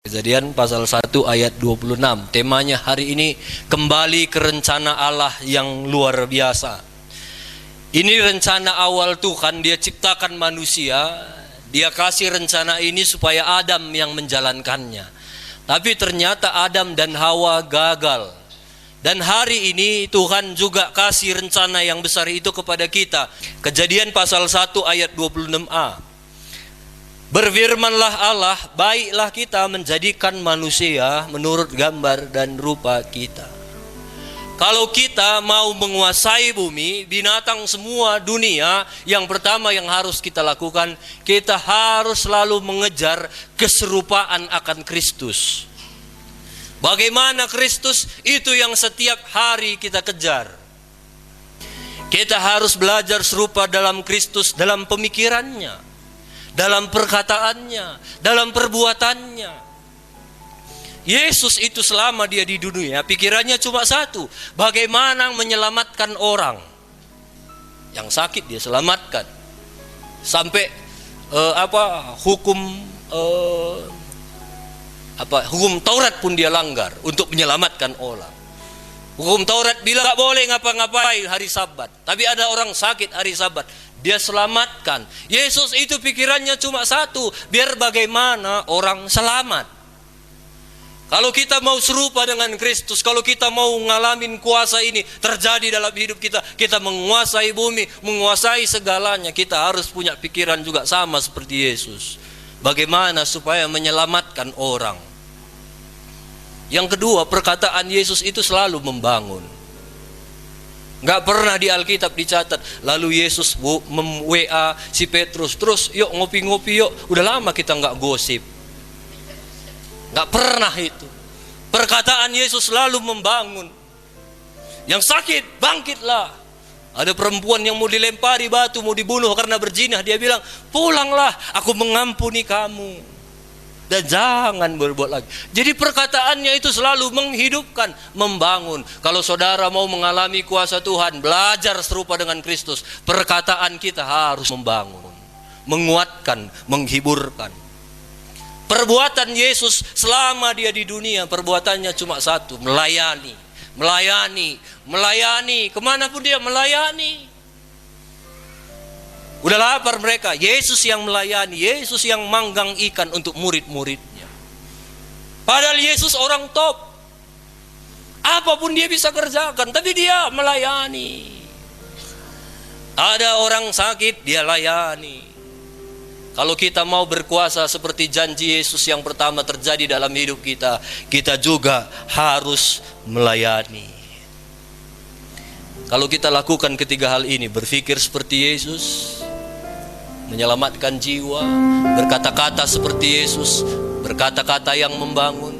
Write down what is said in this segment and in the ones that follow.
Kejadian pasal 1 ayat 26. Temanya hari ini kembali ke rencana Allah yang luar biasa. Ini rencana awal Tuhan, Dia ciptakan manusia, Dia kasih rencana ini supaya Adam yang menjalankannya. Tapi ternyata Adam dan Hawa gagal. Dan hari ini Tuhan juga kasih rencana yang besar itu kepada kita. Kejadian pasal 1 ayat 26a. Berfirmanlah Allah, baiklah kita menjadikan manusia menurut gambar dan rupa kita. Kalau kita mau menguasai bumi, binatang semua dunia, yang pertama yang harus kita lakukan, kita harus selalu mengejar keserupaan akan Kristus. Bagaimana Kristus? Itu yang setiap hari kita kejar. Kita harus belajar serupa dalam Kristus, dalam pemikirannya, dalam perkataannya, dalam perbuatannya. Yesus itu selama Dia di dunia, pikirannya cuma satu, bagaimana menyelamatkan orang. Yang sakit Dia selamatkan. Sampai hukum Taurat pun Dia langgar untuk menyelamatkan orang. Hukum Taurat bilang gak boleh ngapa-ngapain hari Sabat, tapi ada orang sakit hari Sabat, Dia selamatkan. Yesus itu pikirannya cuma satu, biar bagaimana orang selamat. Kalau kita mau serupa dengan Kristus, kalau kita mau ngalamin kuasa ini terjadi dalam hidup kita, kita menguasai bumi, menguasai segalanya, kita harus punya pikiran juga sama seperti Yesus. Bagaimana supaya menyelamatkan orang. Yang kedua, perkataan Yesus itu selalu membangun. Nggak pernah di Alkitab dicatat lalu Yesus WA si Petrus, terus yuk ngopi-ngopi yuk, udah lama kita nggak gosip. Nggak pernah itu. Perkataan Yesus selalu membangun. Yang sakit bangkitlah. Ada perempuan yang mau dilempari batu, mau dibunuh karena berzina, Dia bilang pulanglah, aku mengampuni kamu. Dan jangan berbuat lagi. Jadi perkataannya itu selalu menghidupkan, membangun. Kalau saudara mau mengalami kuasa Tuhan, belajar serupa dengan Kristus, perkataan kita harus membangun, menguatkan, menghiburkan. Perbuatan Yesus selama Dia di dunia, perbuatannya cuma satu, melayani, melayani, melayani. Kemanapun Dia melayani. Udah lapar mereka, Yesus yang melayani, Yesus yang manggang ikan untuk murid-muridnya. Padahal Yesus orang top, apapun Dia bisa kerjakan, tapi Dia melayani. Ada orang sakit, Dia layani. Kalau kita mau berkuasa seperti janji Yesus yang pertama terjadi dalam hidup kita, kita juga harus melayani. Kalau kita lakukan ketiga hal ini, berpikir seperti Yesus, menyelamatkan jiwa, berkata-kata seperti Yesus, berkata-kata yang membangun,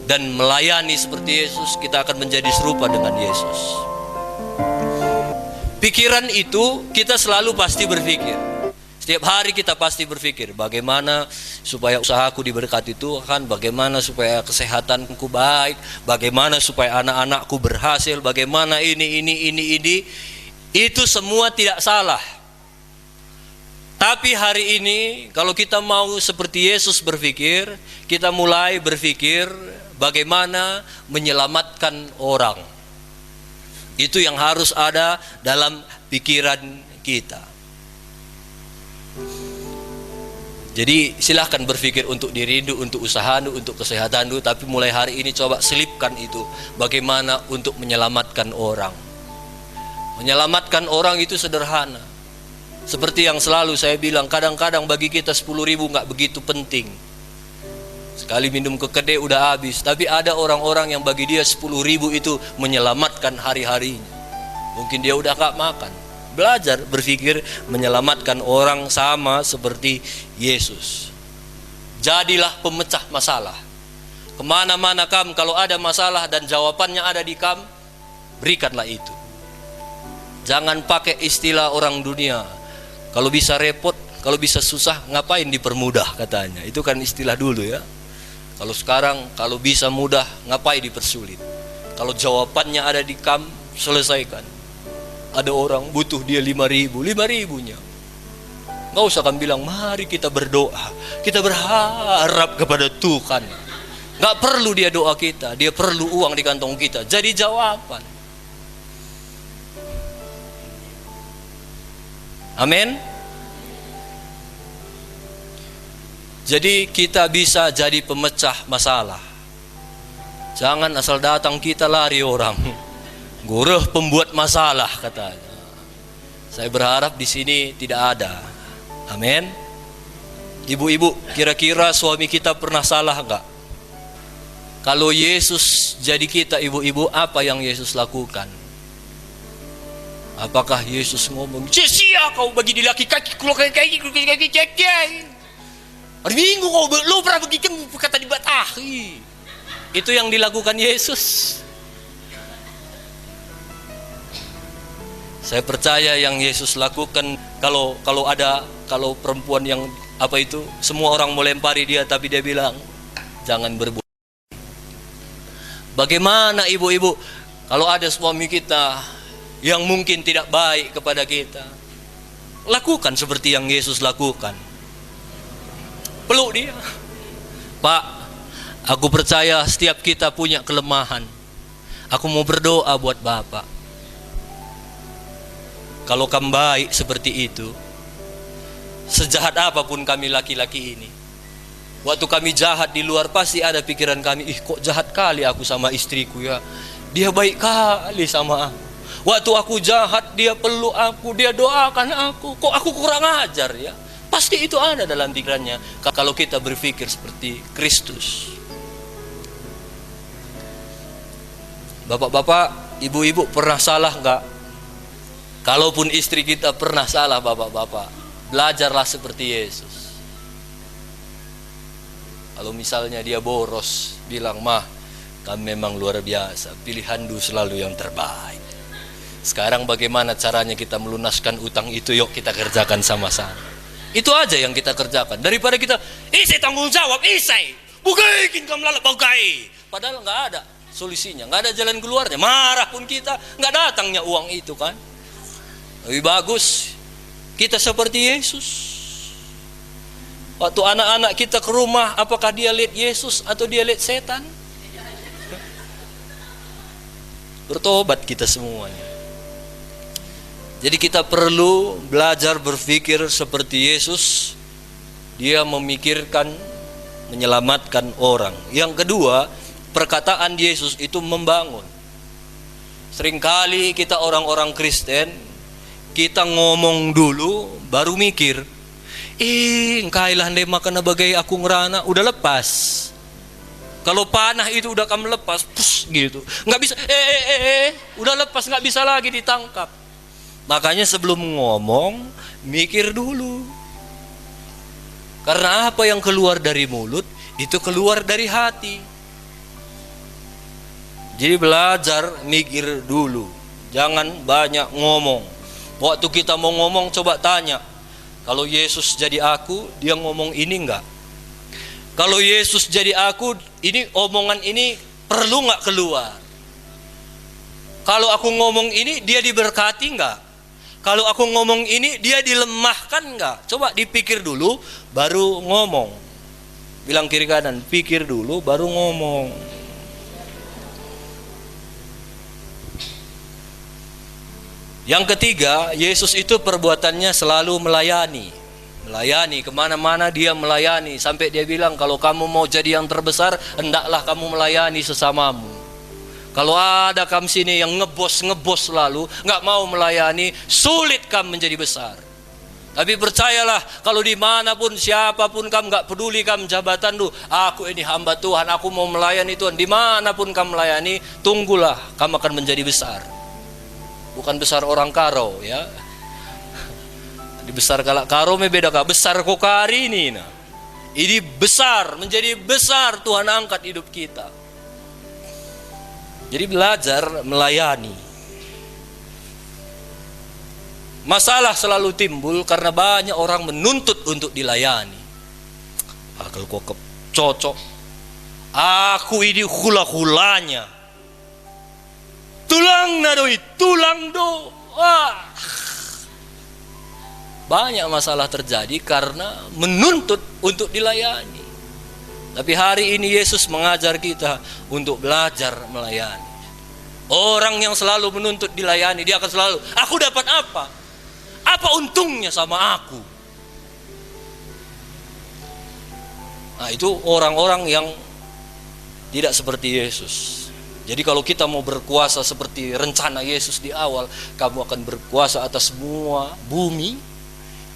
dan melayani seperti Yesus, kita akan menjadi serupa dengan Yesus. Pikiran itu kita selalu pasti berpikir. Setiap hari kita pasti berpikir, bagaimana supaya usahaku diberkati Tuhan, bagaimana supaya kesehatanku baik, bagaimana supaya anak-anakku berhasil, bagaimana ini. Itu semua tidak salah. Tapi hari ini kalau kita mau seperti Yesus berpikir, kita mulai berpikir bagaimana menyelamatkan orang. Itu yang harus ada dalam pikiran kita. Jadi silahkan berpikir untuk diri, untuk usaha, untuk kesehatan, tapi mulai hari ini coba selipkan itu. Bagaimana untuk menyelamatkan orang. Menyelamatkan orang itu sederhana. Seperti yang selalu saya bilang, kadang-kadang bagi kita 10.000 nggak begitu penting. Sekali minum ke kedai udah habis. Tapi ada orang-orang yang bagi dia 10.000 itu menyelamatkan hari-harinya. Mungkin dia udah nggak makan. Belajar berpikir menyelamatkan orang sama seperti Yesus. Jadilah pemecah masalah. Kemana-mana kamu kalau ada masalah dan jawabannya ada di kamu, berikanlah itu. Jangan pakai istilah orang dunia. Kalau bisa repot, kalau bisa susah, ngapain dipermudah katanya. Itu kan istilah dulu ya. Kalau sekarang, kalau bisa mudah, ngapain dipersulit. Kalau jawabannya ada di kamu, selesaikan. Ada orang butuh dia 5.000, 5.000-nya. Gak usah kamu bilang, mari kita berdoa, kita berharap kepada Tuhan. Gak perlu dia doa kita, dia perlu uang di kantong kita jadi jawaban. Amin. Jadi kita bisa jadi pemecah masalah. Jangan asal datang kita lari orang. Gureh pembuat masalah katanya. Saya berharap di sini tidak ada. Amin. Ibu-ibu, kira-kira suami kita pernah salah enggak? Kalau Yesus jadi kita, ibu-ibu, apa yang Yesus lakukan? Apakah Yesus ngomong, "Sia kau bagi di laki kaki, keluar kaki. Hari Minggu kau lu pernah pergi kata dibatahi." Itu yang dilakukan Yesus. Saya percaya yang Yesus lakukan, kalau perempuan yang apa itu, semua orang mau lempari dia, tapi dia bilang, "Jangan berbuat." Bagaimana ibu-ibu kalau ada suami kita yang mungkin tidak baik kepada kita? Lakukan seperti yang Yesus lakukan. Peluk dia. "Pak, aku percaya setiap kita punya kelemahan. Aku mau berdoa buat Bapak. Kalau kamu baik seperti itu, sejahat apapun kami laki-laki ini, waktu kami jahat di luar pasti ada pikiran kami, kok jahat kali aku sama istriku ya. Dia baik kali sama aku. Waktu aku jahat dia peluk aku, dia doakan aku. Kok aku kurang ajar ya?" Pasti itu ada dalam pikirannya kalau kita berpikir seperti Kristus. Bapak-bapak, ibu-ibu pernah salah enggak? Kalaupun istri kita pernah salah, bapak-bapak, belajarlah seperti Yesus. Kalau misalnya dia boros, bilang, "Mah, kamu memang luar biasa, pilihanmu selalu yang terbaik. Sekarang bagaimana caranya kita melunaskan utang itu? Yuk kita kerjakan sama-sama." Itu aja yang kita kerjakan. Daripada kita, "Saya tanggung jawab, saya bukain kamu lalat bukai." Padahal nggak ada solusinya, nggak ada jalan keluarnya. Marah pun kita, nggak datangnya uang itu kan. Lebih bagus kita seperti Yesus. Waktu anak-anak kita ke rumah, apakah dia lihat Yesus atau dia lihat setan? Bertobat kita semuanya. Jadi kita perlu belajar berpikir seperti Yesus. Dia memikirkan menyelamatkan orang. Yang kedua, perkataan Yesus itu membangun. Seringkali kita orang-orang Kristen, kita ngomong dulu baru mikir. Engkailah ndai makan bagai aku ngerana, udah lepas. Kalau panah itu udah kamu lepas, pus gitu. Nggak bisa, udah lepas, nggak bisa lagi ditangkap. Makanya sebelum ngomong, mikir dulu. Karena apa yang keluar dari mulut, itu keluar dari hati. Jadi belajar mikir dulu. Jangan banyak ngomong. Waktu kita mau ngomong, coba tanya. Kalau Yesus jadi aku, dia ngomong ini enggak? Kalau Yesus jadi aku, ini omongan ini perlu enggak keluar? Kalau aku ngomong ini, dia diberkati enggak? Kalau aku ngomong ini, dia dilemahkan enggak? Coba dipikir dulu, baru ngomong. Bilang kiri kanan, pikir dulu, baru ngomong. Yang ketiga, Yesus itu perbuatannya selalu melayani. Melayani, kemana-mana dia melayani. Sampai dia bilang, kalau kamu mau jadi yang terbesar, hendaklah kamu melayani sesamamu. Kalau ada kamu sini yang ngebos selalu, nggak mau melayani, sulit kamu menjadi besar. Tapi percayalah, kalau dimanapun, siapapun kamu, nggak peduli kamu jabatan lu, aku ini hamba Tuhan, aku mau melayani Tuhan. Dimanapun kamu melayani, tunggulah, kamu akan menjadi besar. Bukan besar orang karo ya. Di besar kalak karo beda kah? Besar kokari ini. Nah. Ini besar, menjadi besar Tuhan angkat hidup kita. Jadi belajar melayani. Masalah selalu timbul karena banyak orang menuntut untuk dilayani. Kalau kok cocok, aku ini hula-hulanya. Tulang nadoi, tulang do. Banyak masalah terjadi karena menuntut untuk dilayani. Tapi hari ini Yesus mengajar kita untuk belajar melayani. Orang yang selalu menuntut dilayani, dia akan selalu, aku dapat apa? Apa untungnya sama aku? Nah, itu orang-orang yang tidak seperti Yesus. Jadi kalau kita mau berkuasa seperti rencana Yesus di awal, kamu akan berkuasa atas semua bumi.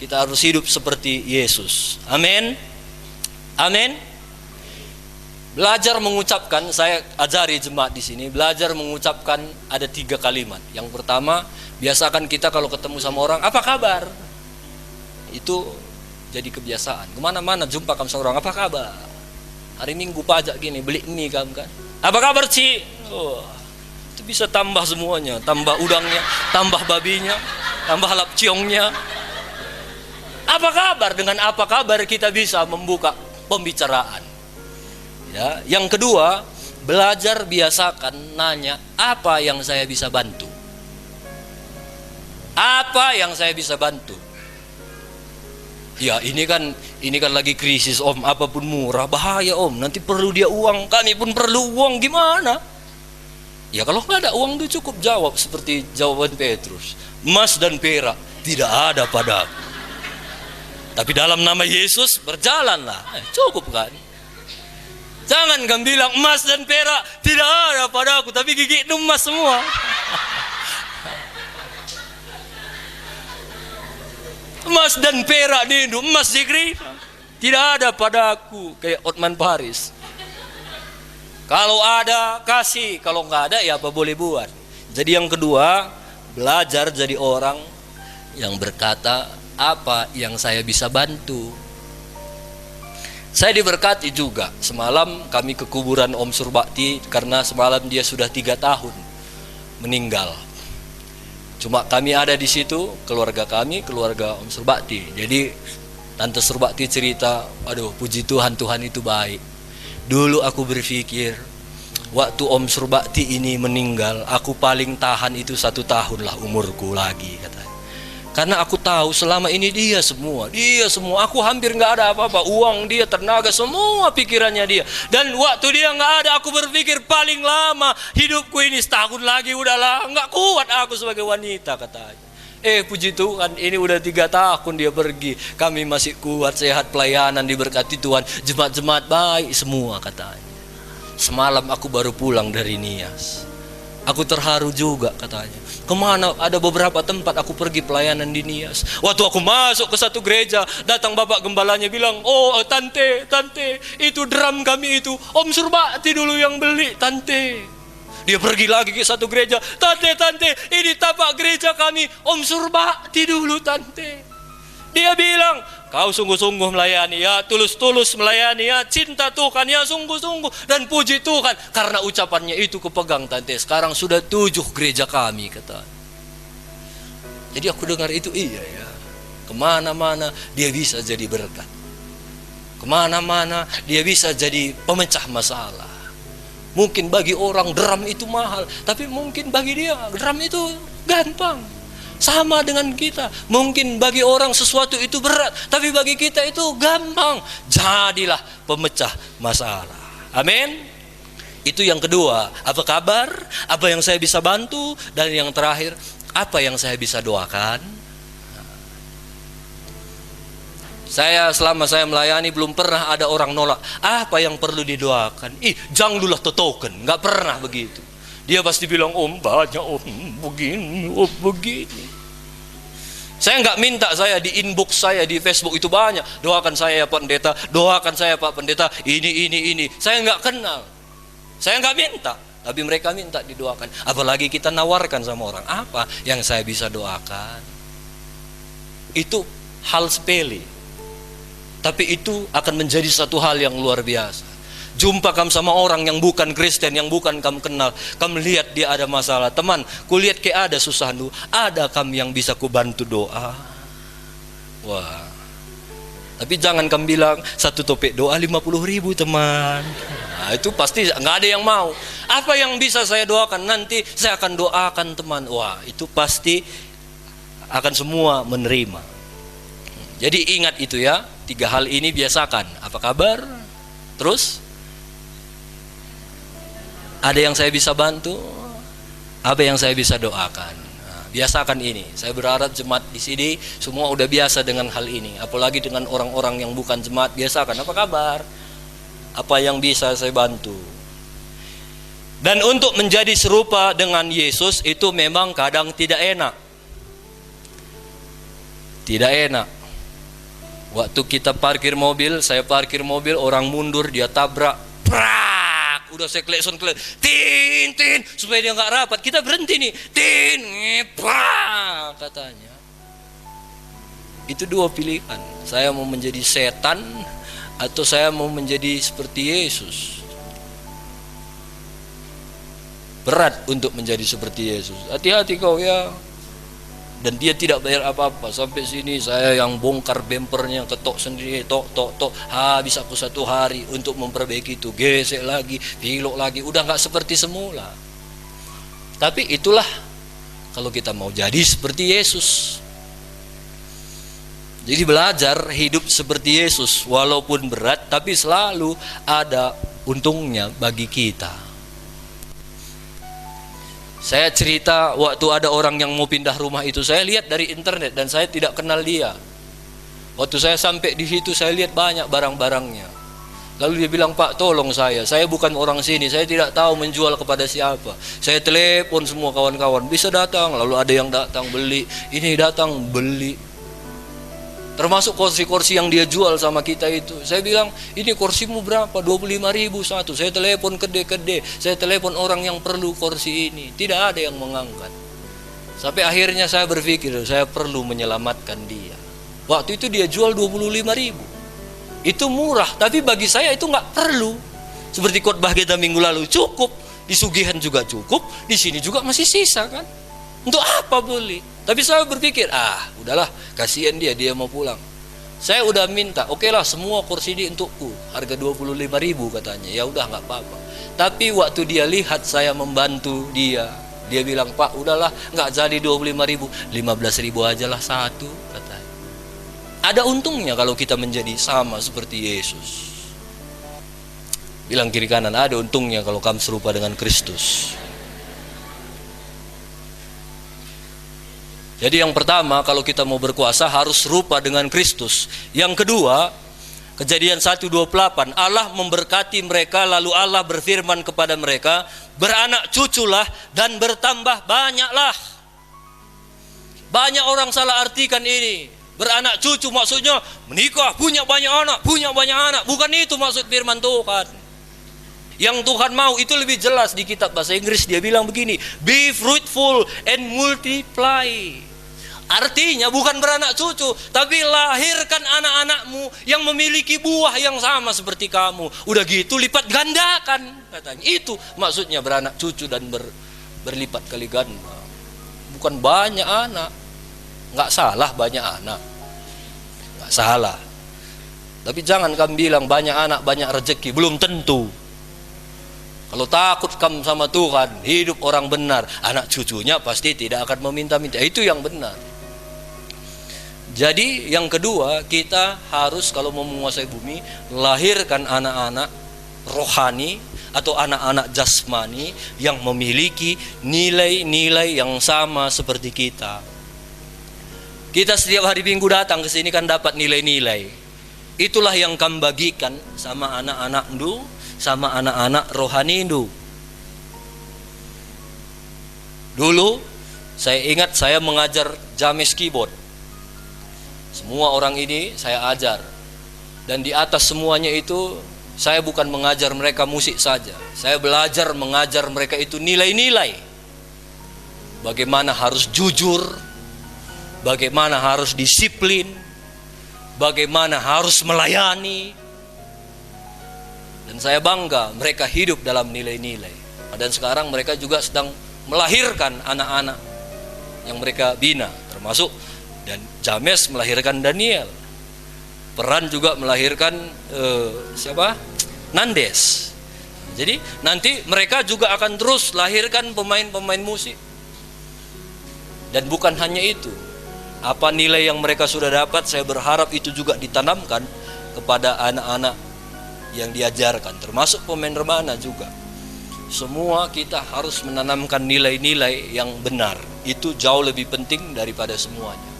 Kita harus hidup seperti Yesus. Amin. Amin. Belajar mengucapkan, saya ajari jemaat di sini, belajar mengucapkan ada 3 kalimat. Yang pertama, biasakan kita kalau ketemu sama orang, apa kabar? Itu jadi kebiasaan. Kemana-mana jumpa kamu sama orang, apa kabar? Hari Minggu pajak gini, beli mie kamu kan. Apa kabar Ci? Oh, itu bisa tambah semuanya, tambah udangnya, tambah babinya, tambah lap ciongnya. Apa kabar? Dengan apa kabar kita bisa membuka pembicaraan. Ya, yang kedua, belajar biasakan nanya, apa yang saya bisa bantu? Apa yang saya bisa bantu? Ya, ini kan lagi krisis Om, apapun murah, bahaya Om, nanti perlu dia uang, kami pun perlu uang, gimana? Ya kalau nggak ada uang itu cukup jawab seperti jawaban Petrus, emas dan perak tidak ada padaku, tapi dalam nama Yesus berjalanlah. Cukup kan? Jangan kan bilang emas dan perak tidak ada padaku, tapi gigi emas semua. Emas dan perak di Indo, emas di Krina tidak ada padaku, kayak Otman Paris. Kalau ada kasih, kalau nggak ada ya apa boleh buat. Jadi yang kedua, belajar jadi orang yang berkata, apa yang saya bisa bantu. Saya diberkati juga. Semalam kami ke kuburan Om Surbakti, karena semalam dia sudah 3 tahun meninggal. Cuma kami ada di situ, keluarga kami, keluarga Om Surbakti. Jadi Tante Surbakti cerita, aduh puji Tuhan, Tuhan itu baik. Dulu aku berpikir, waktu Om Surbakti ini meninggal, aku paling tahan itu 1 tahun lah umurku lagi, katanya. Karena aku tahu selama ini dia semua, aku hampir nggak ada apa-apa, uang dia, tenaga, semua pikirannya dia. Dan waktu dia nggak ada, aku berpikir paling lama hidupku ini setahun lagi, udahlah, nggak kuat aku sebagai wanita, katanya. Puji Tuhan, ini udah 3 tahun dia pergi, kami masih kuat, sehat, pelayanan, diberkati Tuhan, jemaat-jemaat baik semua, katanya. Semalam aku baru pulang dari Nias, aku terharu juga, katanya. Kemana, ada beberapa tempat aku pergi pelayanan di Nias. Waktu aku masuk ke satu gereja, datang bapak gembalanya bilang, oh tante, itu drum kami itu Om Surbakti dulu yang beli, tante. Dia pergi lagi ke satu gereja, tante, ini tapak gereja kami Om Surbakti dulu, tante. Dia bilang, kau sungguh-sungguh melayani ya, tulus-tulus melayani ya, cinta Tuhan ya, sungguh-sungguh, dan puji Tuhan. Karena ucapannya itu kupegang, tante. Sekarang sudah 7 gereja kami, kata. Jadi aku dengar itu, iya ya, kemana-mana dia bisa jadi berkat, kemana-mana dia bisa jadi pemecah masalah. Mungkin bagi orang drum itu mahal, tapi mungkin bagi dia drum itu gampang. Sama dengan kita, mungkin bagi orang sesuatu itu berat, tapi bagi kita itu gampang. Jadilah pemecah masalah. Amin. Itu yang kedua, apa kabar, apa yang saya bisa bantu, dan yang terakhir, apa yang saya bisa doakan. Selama saya melayani belum pernah ada orang nolak, apa yang perlu didoakan. Jangan dulu totoken, nggak pernah begitu. Dia pasti bilang, Om banyak, Om begini, Om begini. Saya nggak minta, saya di inbox saya di Facebook itu banyak, doakan saya ya Pak Pendeta, doakan saya Pak Pendeta, ini. Saya nggak kenal, saya nggak minta, tapi mereka minta didoakan. Apalagi kita nawarkan sama orang, apa yang saya bisa doakan. Itu hal sepele, tapi itu akan menjadi satu hal yang luar biasa. Jumpa kamu sama orang yang bukan Kristen, yang bukan kamu kenal, kamu lihat dia ada masalah, teman, kulihat kayak ada susah lu, ada kamu yang bisa ku bantu doa. Wah, tapi jangan kamu bilang 1 topik doa 50.000 teman. Nah, itu pasti nggak ada yang mau. Apa yang bisa saya doakan, nanti saya akan doakan teman. Wah, itu pasti akan semua menerima. Jadi ingat itu ya, 3 hal ini biasakan. Apa kabar? Terus ada yang saya bisa bantu? Apa yang saya bisa doakan? Nah, biasakan ini. Saya berharap jemaat di sini semua udah biasa dengan hal ini. Apalagi dengan orang-orang yang bukan jemaat, biasakan. Apa kabar? Apa yang bisa saya bantu? Dan untuk menjadi serupa dengan Yesus itu memang kadang tidak enak. Tidak enak. Waktu kita parkir mobil, saya parkir mobil, orang mundur, dia tabrak, prak, udah saya klekson, tin, supaya dia nggak rapat, kita berhenti nih, tin, prak, katanya. Itu 2 pilihan, saya mau menjadi setan atau saya mau menjadi seperti Yesus. Berat untuk menjadi seperti Yesus. Hati-hati kau ya. Dan dia tidak bayar apa-apa. Sampai sini saya yang bongkar bempernya, ketok sendiri, tok. Habis aku 1 hari untuk memperbaiki itu, gesek lagi, pilok lagi, udah nggak seperti semula. Tapi itulah kalau kita mau jadi seperti Yesus. Jadi belajar hidup seperti Yesus, walaupun berat, tapi selalu ada untungnya bagi kita. Saya cerita waktu ada orang yang mau pindah rumah itu, saya lihat dari internet dan saya tidak kenal dia. Waktu saya sampai di situ, saya lihat banyak barang-barangnya. Lalu dia bilang, Pak tolong saya bukan orang sini, saya tidak tahu menjual kepada siapa. Saya telepon semua kawan-kawan, bisa datang. Lalu ada yang datang beli, ini datang beli. Termasuk kursi-kursi yang dia jual sama kita itu. Saya bilang, ini kursimu berapa? 25.000 satu. Saya telepon kede-kede. Saya telepon orang yang perlu kursi ini. Tidak ada yang mengangkat. Sampai akhirnya saya berpikir, saya perlu menyelamatkan dia. Waktu itu dia jual 25.000. Itu murah, tapi bagi saya itu nggak perlu. Seperti khotbah kita minggu lalu, cukup. Di Sugihan juga cukup, di sini juga masih sisa kan. Untuk apa beli? Tapi saya berpikir, udahlah, kasihan dia mau pulang. Saya udah minta, oke lah semua kursi ini untukku, harga 25.000 katanya. Ya udah nggak apa-apa. Tapi waktu dia lihat saya membantu dia bilang, Pak udahlah nggak jadi 25.000, 15.000 aja lah satu katanya. Ada untungnya kalau kita menjadi sama seperti Yesus. Bilang kiri kanan, ada untungnya kalau kamu serupa dengan Kristus. Jadi yang pertama, kalau kita mau berkuasa harus serupa dengan Kristus. Yang kedua, Kejadian 1:28, Allah memberkati mereka, lalu Allah berfirman kepada mereka, beranak cuculah dan bertambah banyaklah. Banyak orang salah artikan ini. Beranak cucu maksudnya menikah, punya banyak anak. Bukan itu maksud firman Tuhan. Yang Tuhan mau itu lebih jelas di kitab bahasa Inggris, dia bilang begini, be fruitful and multiply. Artinya bukan beranak cucu, tapi lahirkan anak-anakmu yang memiliki buah yang sama seperti kamu. Udah gitu lipat gandakan katanya. Itu maksudnya beranak cucu dan berlipat kali ganda. Bukan banyak anak. Nggak salah banyak anak. Nggak salah. Tapi jangan kamu bilang banyak anak banyak rezeki, belum tentu. Kalau takut kamu sama Tuhan, hidup orang benar, anak cucunya pasti tidak akan meminta-minta. Itu yang benar. Jadi yang kedua, kita harus kalau mau menguasai bumi, lahirkan anak-anak rohani atau anak-anak jasmani yang memiliki nilai-nilai yang sama seperti kita. Kita setiap hari Minggu datang ke sini kan dapat nilai-nilai. Itulah yang kamu bagikan sama anak-anak Ndu, sama anak-anak rohani Ndu. Dulu saya ingat saya mengajar james keyboard. Semua orang ini saya ajar. Dan di atas semuanya itu saya bukan mengajar mereka musik saja. Saya belajar mengajar mereka itu nilai-nilai. Bagaimana harus jujur, bagaimana harus disiplin, bagaimana harus melayani. Dan saya bangga mereka hidup dalam nilai-nilai. Dan sekarang mereka juga sedang melahirkan anak-anak yang mereka bina, termasuk dan James melahirkan Daniel. Peran juga melahirkan Nandes. Jadi nanti mereka juga akan terus lahirkan pemain-pemain musik. Dan bukan hanya itu, Apa nilai yang mereka sudah dapat, saya berharap itu juga ditanamkan kepada anak-anak yang diajarkan, termasuk pemain remana juga. Semua kita harus menanamkan nilai-nilai yang benar. Itu jauh lebih penting daripada semuanya.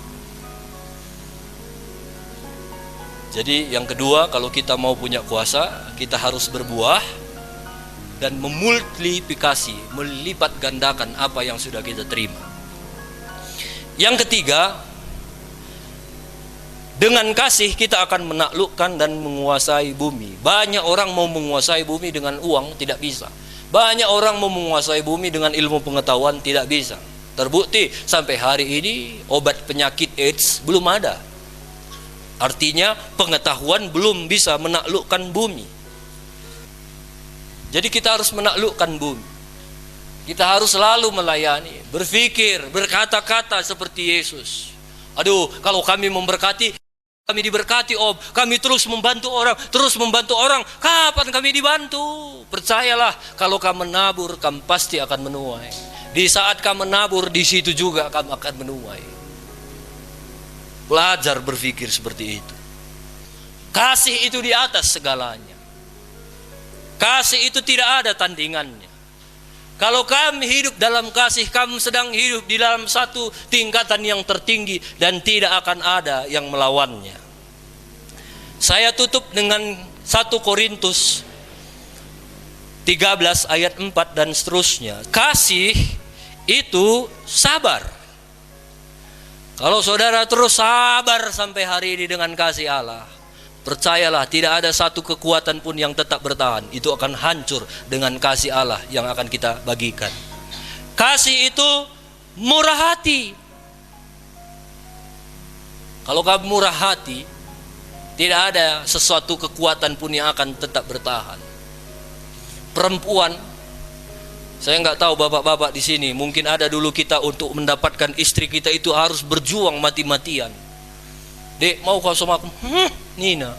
Jadi yang kedua, kalau kita mau punya kuasa, kita harus berbuah dan memultiplikasi, melipat gandakan apa yang sudah kita terima. Yang ketiga, dengan kasih kita akan menaklukkan dan menguasai bumi. Banyak orang mau menguasai bumi dengan uang, tidak bisa. Banyak orang mau menguasai bumi dengan ilmu pengetahuan, tidak bisa. Terbukti sampai hari ini obat penyakit AIDS belum ada. Artinya pengetahuan belum bisa menaklukkan bumi. Jadi kita harus menaklukkan bumi. Kita harus selalu melayani, berpikir, berkata-kata seperti Yesus. Aduh, kalau kami memberkati, kami diberkati Om. Kami terus membantu orang. Kapan kami dibantu? Percayalah, kalau kamu menabur, kamu pasti akan menuai. Di saat kamu menabur, di situ juga kamu akan menuai. Belajar berpikir seperti itu. Kasih itu di atas segalanya. Kasih itu tidak ada tandingannya. Kalau kamu hidup dalam kasih, kamu sedang hidup di dalam satu tingkatan yang tertinggi dan tidak akan ada yang melawannya. Saya tutup dengan 1 Korintus 13 ayat 4 dan seterusnya. Kasih itu sabar. Kalau saudara terus sabar sampai hari ini dengan kasih Allah, percayalah tidak ada satu kekuatan pun yang tetap bertahan. Itu akan hancur dengan kasih Allah yang akan kita bagikan. Kasih itu murah hati. Kalau kamu murah hati, tidak ada sesuatu kekuatan pun yang akan tetap bertahan. Perempuan, saya nggak tahu bapak-bapak di sini, mungkin ada dulu kita untuk mendapatkan istri kita itu harus berjuang mati-matian. Dek, mau kau sama aku? Nina.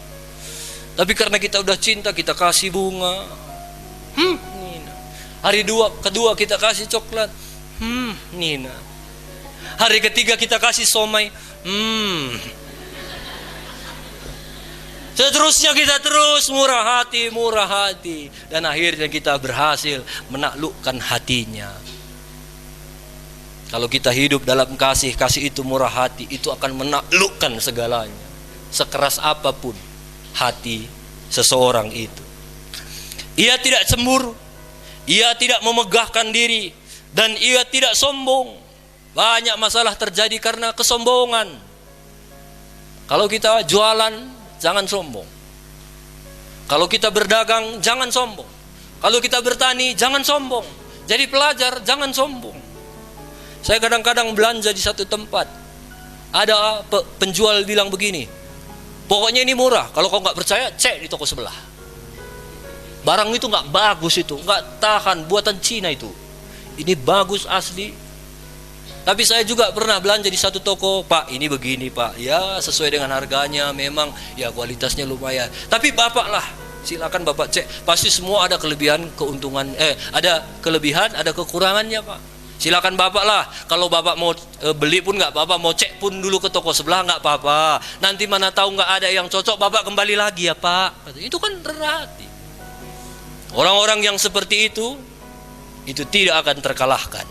Tapi karena kita udah cinta, kita kasih bunga. Nina. Hari kedua kita kasih coklat. Nina. Hari ketiga kita kasih somai. Seterusnya kita terus murah hati. Dan akhirnya kita berhasil menaklukkan hatinya. Kalau kita hidup dalam kasih itu murah hati, itu akan menaklukkan segalanya. Sekeras apapun hati seseorang itu. Ia tidak cemburu, ia tidak memegahkan diri, dan ia tidak sombong. Banyak masalah terjadi karena kesombongan. Kalau kita jualan, jangan sombong. Kalau kita berdagang, jangan sombong. Kalau kita bertani, jangan sombong. Jadi pelajar, jangan sombong. Saya kadang-kadang belanja di satu tempat. Ada penjual bilang begini, pokoknya ini murah. Kalau kau nggak percaya, cek di toko sebelah. Barang itu nggak bagus, itu nggak tahan, buatan Cina itu. Ini bagus asli. Tapi saya juga pernah belanja di satu toko, Pak, ini begini Pak, ya sesuai dengan harganya, memang ya kualitasnya lumayan. Tapi Bapak lah, silakan Bapak cek, pasti semua ada kelebihan, keuntungan, ada kelebihan, ada kekurangannya Pak. Silakan Bapak lah, kalau Bapak mau beli pun nggak apa-apa, mau cek pun dulu ke toko sebelah nggak apa-apa. Nanti mana tahu nggak ada yang cocok, Bapak kembali lagi ya Pak. Itu kan berarti orang-orang yang seperti itu tidak akan terkalahkan.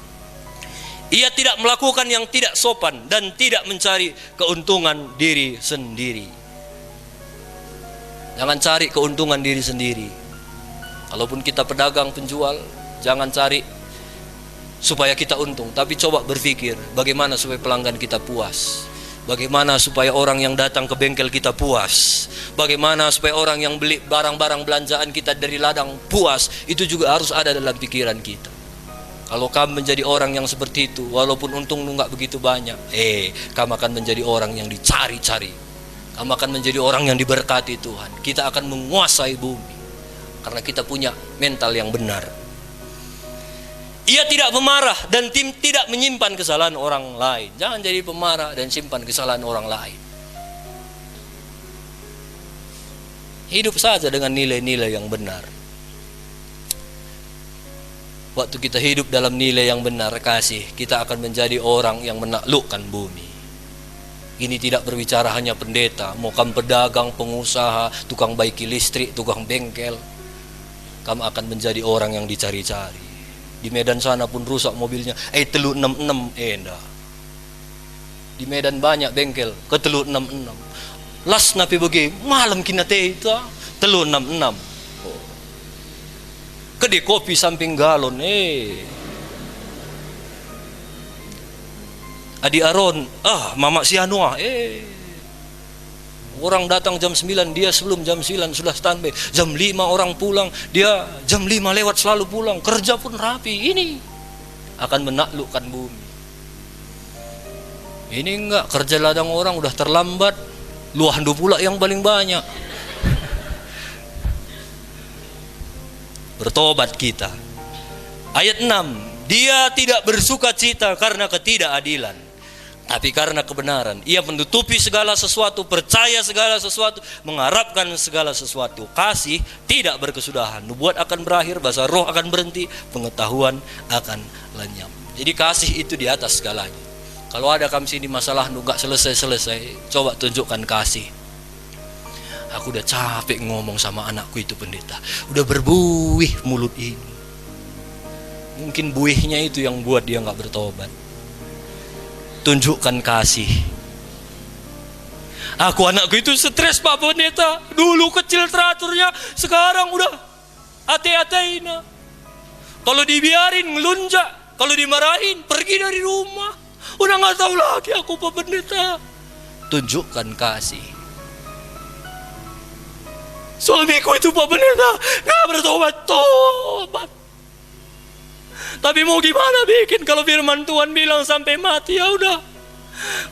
Ia tidak melakukan yang tidak sopan dan tidak mencari keuntungan diri sendiri. Jangan cari keuntungan diri sendiri. Kalaupun kita pedagang, penjual, jangan cari supaya kita untung, tapi coba berpikir bagaimana supaya pelanggan kita puas. Bagaimana supaya orang yang datang ke bengkel kita puas. Bagaimana supaya orang yang beli barang-barang belanjaan kita dari ladang puas. Itu juga harus ada dalam pikiran kita. Kalau kamu menjadi orang yang seperti itu, walaupun untung nggak begitu banyak, kamu akan menjadi orang yang dicari-cari. Kamu akan menjadi orang yang diberkati Tuhan. Kita akan menguasai bumi karena kita punya mental yang benar. Ia tidak pemarah dan tidak menyimpan kesalahan orang lain. Jangan jadi pemarah dan simpan kesalahan orang lain. Hidup saja dengan nilai-nilai yang benar. Waktu kita hidup dalam nilai yang benar, kasih, kita akan menjadi orang yang menaklukkan bumi. Ini tidak berbicara hanya pendeta, mau kamu pedagang, pengusaha, tukang baiki listrik, tukang bengkel, kamu akan menjadi orang yang dicari-cari. Di Medan sana pun rusak mobilnya, telu 66 endah. Di Medan banyak bengkel, ke telu 66. Las napi bagi malam kina itu telu 66. Kedai kopi samping galon, Adi Aron, Mama Sianua, orang datang jam 9, dia sebelum jam 9 sudah standby. Jam 5 orang pulang, dia jam 5 lewat selalu pulang. Kerja pun rapi. Ini akan menaklukkan bumi. Ini enggak, kerja ladang orang udah terlambat. Luandu pula yang paling banyak. Bertobat kita. Ayat 6, dia tidak bersuka cita karena ketidakadilan, tapi karena kebenaran. Ia menutupi segala sesuatu, percaya segala sesuatu, mengharapkan segala sesuatu. Kasih tidak berkesudahan. Nubuat akan berakhir, bahasa roh akan berhenti, pengetahuan akan lenyap. Jadi kasih itu di atas segalanya. Kalau ada kamu sini masalah nggak selesai-selesai, coba tunjukkan kasih. Aku udah capek ngomong sama anakku itu pendeta, udah berbuih mulut ini. Mungkin buihnya itu yang buat dia nggak bertobat. Tunjukkan kasih. Anakku itu stres Pak Pendeta. Dulu kecil teraturnya, sekarang udah ate-atein. Kalau dibiarin ngelunjak, kalau dimarahin pergi dari rumah. Udah nggak tahu lagi aku Pak Pendeta. Tunjukkan kasih. Suamiku itu Pak Pendeta nggak bertobat, tobat. Tapi mau gimana bikin, kalau firman Tuhan bilang sampai mati, ya udah.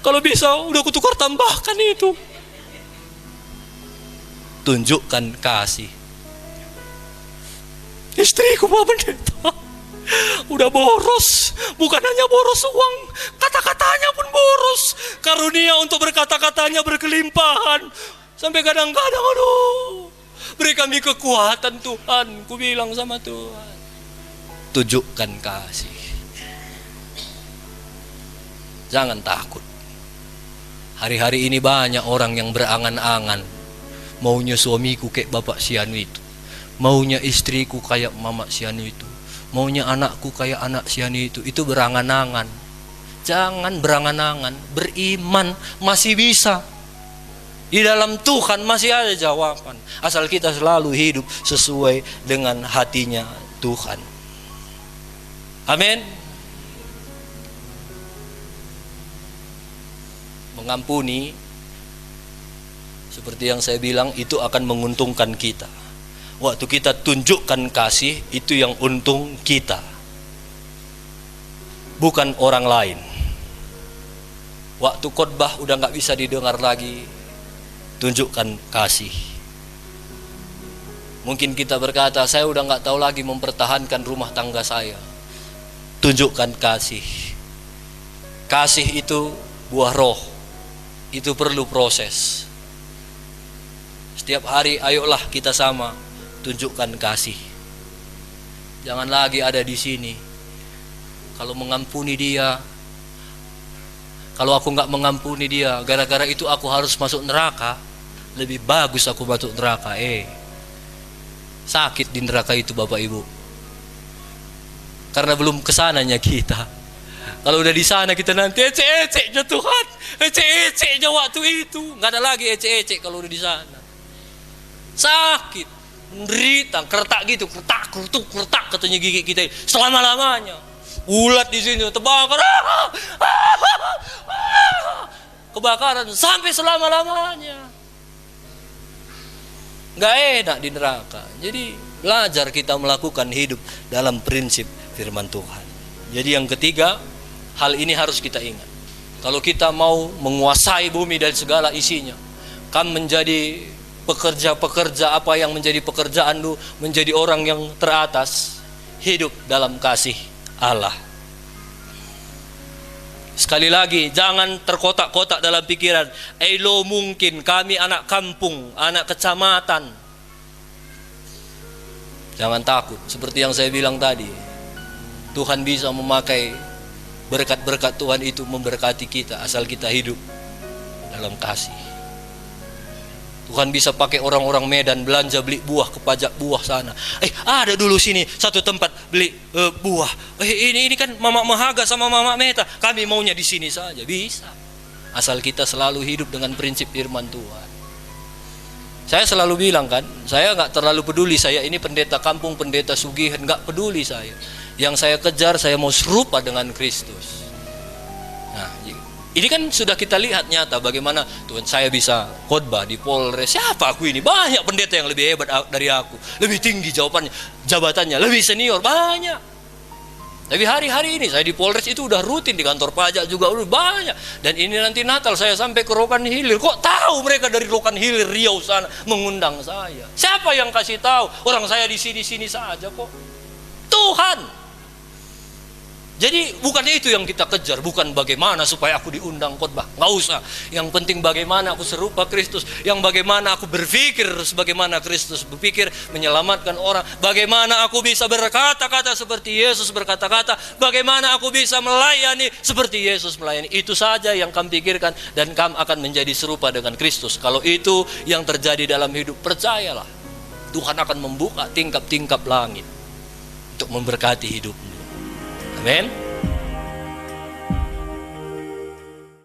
Kalau bisa udah kutukar tambahkan itu. Tunjukkan kasih. Istriku Pak Pendeta udah boros, bukan hanya boros uang, kata-katanya pun boros. Karunia untuk berkata-katanya berkelimpahan. Sampai kadang-kadang aduh, beri kami kekuatan Tuhan, ku bilang sama Tuhan. Tunjukkan kasih. Jangan takut. Hari-hari ini banyak orang yang berangan-angan, maunya suamiku kayak bapak Sianu itu, maunya istriku kayak mama Sianu itu, maunya anakku kayak anak Sianu itu. Itu berangan-angan. Jangan berangan-angan. Beriman, masih bisa. Di dalam Tuhan masih ada jawaban, asal kita selalu hidup sesuai dengan hatinya Tuhan. Amin. Mengampuni, seperti yang saya bilang, itu akan menguntungkan kita. Waktu kita tunjukkan kasih, itu yang untung kita, bukan orang lain. Waktu khotbah udah gak bisa didengar lagi, tunjukkan kasih. Mungkin kita berkata, saya udah gak tahu lagi mempertahankan rumah tangga saya. Tunjukkan kasih. Kasih itu buah roh. Itu perlu proses. Setiap hari ayolah kita sama tunjukkan kasih. Jangan lagi ada di sini. Kalau mengampuni dia, kalau aku gak mengampuni dia, gara-gara itu aku harus masuk neraka. Lebih bagus aku masuk neraka. Sakit di neraka itu Bapak Ibu. Karena belum kesananya kita. Kalau udah di sana kita nanti ecek-eceknya Tuhan, ecek-eceknya waktu itu, nggak ada lagi ecek-ecek kalau udah di sana. Sakit, menderita, kertak gitu, kertak katanya gigi kita selama-lamanya. Ulat di sini terbakar, kebakaran sampai selama-lamanya. Nggak enak di neraka. Jadi belajar kita melakukan hidup dalam prinsip firman Tuhan. Jadi yang ketiga, hal ini harus kita ingat. Kalau kita mau menguasai bumi dan segala isinya, kan menjadi pekerja-pekerja apa yang menjadi pekerjaan lu, menjadi orang yang teratas, hidup dalam kasih Allah. Sekali lagi, jangan terkotak-kotak dalam pikiran. Lo mungkin kami anak kampung, anak kecamatan. Jangan takut, seperti yang saya bilang tadi. Tuhan bisa memakai berkat-berkat Tuhan itu memberkati kita asal kita hidup dalam kasih. Tuhan bisa pakai orang-orang Medan belanja beli buah ke pajak buah sana. Ada dulu sini satu tempat beli buah. Ini kan Mama Mahaga sama Mama Meta. Kami maunya di sini saja. Bisa. Asal kita selalu hidup dengan prinsip firman Tuhan. Saya selalu bilang kan, saya nggak terlalu peduli. Saya ini pendeta kampung, pendeta sugihan, nggak peduli saya. Yang saya kejar, saya mau serupa dengan Kristus. Nah, ini kan sudah kita lihat nyata bagaimana Tuhan saya bisa khotbah di Polres. Siapa aku ini? Banyak pendeta yang lebih hebat dari aku, lebih tinggi jabatannya, lebih senior, banyak. Tapi hari-hari ini saya di Polres itu udah rutin, di kantor pajak juga udah banyak. Dan ini nanti Natal saya sampai ke Rokan Hilir. Kok tahu mereka dari Rokan Hilir Riau sana mengundang saya? Siapa yang kasih tahu? Orang saya di sini-sini saja kok. Tuhan. Jadi bukannya itu yang kita kejar, bukan bagaimana supaya aku diundang khotbah, nggak usah. Yang penting bagaimana aku serupa Kristus, yang bagaimana aku berpikir sebagaimana Kristus berpikir, menyelamatkan orang, bagaimana aku bisa berkata-kata seperti Yesus berkata-kata, bagaimana aku bisa melayani seperti Yesus melayani. Itu saja yang kamu pikirkan dan kamu akan menjadi serupa dengan Kristus. Kalau itu yang terjadi dalam hidup, percayalah Tuhan akan membuka tingkap-tingkap langit untuk memberkati hidupmu. Amin.